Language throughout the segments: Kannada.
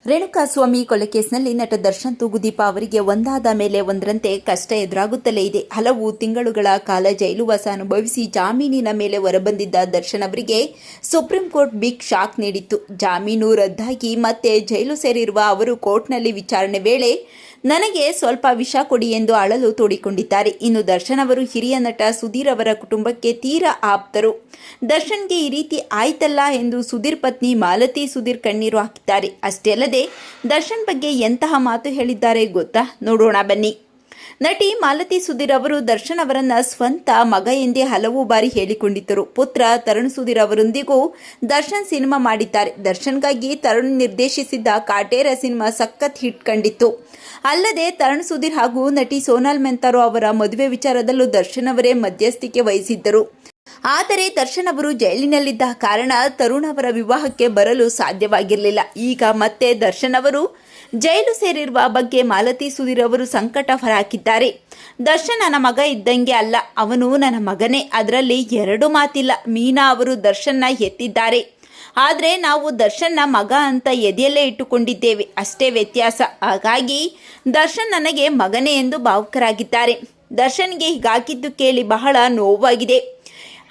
ರೇಣುಕಾಸ್ವಾಮಿ ಕೊಲೆ ಕೇಸ್ನಲ್ಲಿ ನಟ ದರ್ಶನ್ ತೂಗುದೀಪ ಅವರಿಗೆ ಒಂದಾದ ಮೇಲೆ ಒಂದರಂತೆ ಕಷ್ಟ ಎದುರಾಗುತ್ತಲೇ ಇದೆ. ಹಲವು ತಿಂಗಳುಗಳ ಕಾಲ ಜೈಲುವಾಸ ಅನುಭವಿಸಿ ಜಾಮೀನಿನ ಮೇಲೆ ಹೊರಬಂದಿದ್ದ ದರ್ಶನ್ ಅವರಿಗೆ ಸುಪ್ರೀಂ ಕೋರ್ಟ್ ಬಿಗ್ ಶಾಕ್ ನೀಡಿತ್ತು. ಜಾಮೀನು ರದ್ದಾಗಿ ಮತ್ತೆ ಜೈಲು ಸೇರಿರುವ ಅವರು ಕೋರ್ಟ್ನಲ್ಲಿ ವಿಚಾರಣೆ ವೇಳೆ ನನಗೆ ಸ್ವಲ್ಪ ವಿಷ ಕೊಡಿ ಎಂದು ಅಳಲು ತೋಡಿಕೊಂಡಿದ್ದಾರೆ. ಇನ್ನು ದರ್ಶನ್ ಅವರು ಹಿರಿಯ ನಟ ಸುಧೀರ್ ಅವರ ಕುಟುಂಬಕ್ಕೆ ತೀರಾ ಆಪ್ತರು. ದರ್ಶನ್ಗೆ ಈ ರೀತಿ ಆಯ್ತಲ್ಲ ಎಂದು ಸುಧೀರ್ ಪತ್ನಿ ಮಾಲತಿ ಸುಧೀರ್ ಕಣ್ಣೀರು ಹಾಕಿದ್ದಾರೆ. ಅಷ್ಟೇ ಅಲ್ಲದೆ ದರ್ಶನ್ ಬಗ್ಗೆ ಎಂತಹ ಮಾತು ಹೇಳಿದ್ದಾರೆ ಗೊತ್ತಾ? ನೋಡೋಣ ಬನ್ನಿ. ನಟಿ ಮಾಲತಿ ಸುಧೀರ್ ಅವರು ದರ್ಶನ್ ಅವರನ್ನ ಸ್ವಂತ ಮಗ ಎಂದೇ ಹಲವು ಬಾರಿ ಹೇಳಿಕೊಂಡಿದ್ದರು. ಪುತ್ರ ತರುಣ್ ಸುಧೀರ್ ಅವರೊಂದಿಗೂ ದರ್ಶನ್ ಸಿನಿಮಾ ಮಾಡಿದ್ದಾರೆ. ದರ್ಶನ್ಗಾಗಿ ತರುಣ್ ನಿರ್ದೇಶಿಸಿದ್ದ ಕಾಟೇರ ಸಿನಿಮಾ ಸಖತ್ ಹಿಟ್ ಕಂಡಿತ್ತು. ಅಲ್ಲದೆ ತರುಣ್ ಸುಧೀರ್ ಹಾಗೂ ನಟಿ ಸೋನಾಲ್ ಮೆಂತಾರೋ ಅವರ ಮದುವೆ ವಿಚಾರದಲ್ಲೂ ದರ್ಶನ್ ಅವರೇ ಮಧ್ಯಸ್ಥಿಕೆ ವಹಿಸಿದ್ದರು. ಆದರೆ ದರ್ಶನ್ ಅವರು ಜೈಲಿನಲ್ಲಿದ್ದ ಕಾರಣ ತರುಣ್ ಅವರ ವಿವಾಹಕ್ಕೆ ಬರಲು ಸಾಧ್ಯವಾಗಿರಲಿಲ್ಲ. ಈಗ ಮತ್ತೆ ದರ್ಶನ್ ಅವರು ಜೈಲು ಸೇರಿರುವ ಬಗ್ಗೆ ಮಾಲತಿ ಸುಧೀರ್ ಅವರು ಸಂಕಟ ಹೊರಹಾಕಿದ್ದಾರೆ. ದರ್ಶನ್ ನನ್ನ ಮಗ ಇದ್ದಂಗೆ ಅಲ್ಲ, ಅವನು ನನ್ನ ಮಗನೇ, ಅದರಲ್ಲಿ ಎರಡು ಮಾತಿಲ್ಲ. ಮೀನಾ ಅವರು ದರ್ಶನ್ನ ಎತ್ತಿದ್ದಾರೆ, ಆದರೆ ನಾವು ದರ್ಶನ್ನ ಮಗ ಅಂತ ಎದೆಯಲ್ಲೇ ಇಟ್ಟುಕೊಂಡಿದ್ದೇವೆ, ಅಷ್ಟೇ ವ್ಯತ್ಯಾಸ. ಹಾಗಾಗಿ ದರ್ಶನ್ ನನಗೆ ಮಗನೇ ಎಂದು ಭಾವುಕರಾಗಿದ್ದಾರೆ. ದರ್ಶನ್ಗೆ ಹೀಗಾಗಿದ್ದು ಕೇಳಿ ಬಹಳ ನೋವಾಗಿದೆ.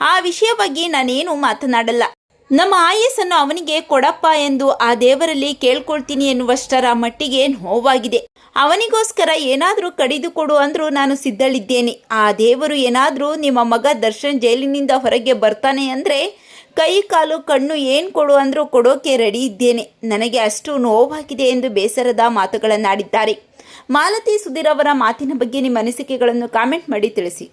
ಆ ವಿಷಯವಾಗಿ ನಾನೇನು ಮಾತನಾಡಲ್ಲ. ನಮ್ಮ ಆಯಸ್ಸನ್ನು ಅವನಿಗೆ ಕೊಡಪ್ಪ ಎಂದು ಆ ದೇವರಲ್ಲಿ ಕೇಳ್ಕೊಳ್ತೀನಿ ಎನ್ನುವಷ್ಟರ ಮಟ್ಟಿಗೆ ನೋವಾಗಿದೆ. ಅವನಿಗೋಸ್ಕರ ಏನಾದರೂ ಕಡಿದುಕೊಡು ಅಂದರೂ ನಾನು ಸಿದ್ಧಳಿದ್ದೇನೆ. ಆ ದೇವರು ಏನಾದರೂ ನಿಮ್ಮ ಮಗ ದರ್ಶನ್ ಜೈಲಿನಿಂದ ಹೊರಗೆ ಬರ್ತಾನೆ ಅಂದರೆ ಕೈ ಕಾಲು ಕಣ್ಣು ಏನು ಕೊಡು ಅಂದರೂ ಕೊಡೋಕೆ ರೆಡಿ ಇದ್ದೇನೆ. ನನಗೆ ಅಷ್ಟು ನೋವಾಗಿದೆ ಎಂದು ಬೇಸರದ ಮಾತುಗಳನ್ನಾಡಿದ್ದಾರೆ. ಮಾಲತಿ ಸುಧೀರ್ ಅವರ ಮಾತಿನ ಬಗ್ಗೆ ನಿಮ್ಮ ಅನಿಸಿಕೆಗಳನ್ನು ಕಾಮೆಂಟ್ ಮಾಡಿ ತಿಳಿಸಿ.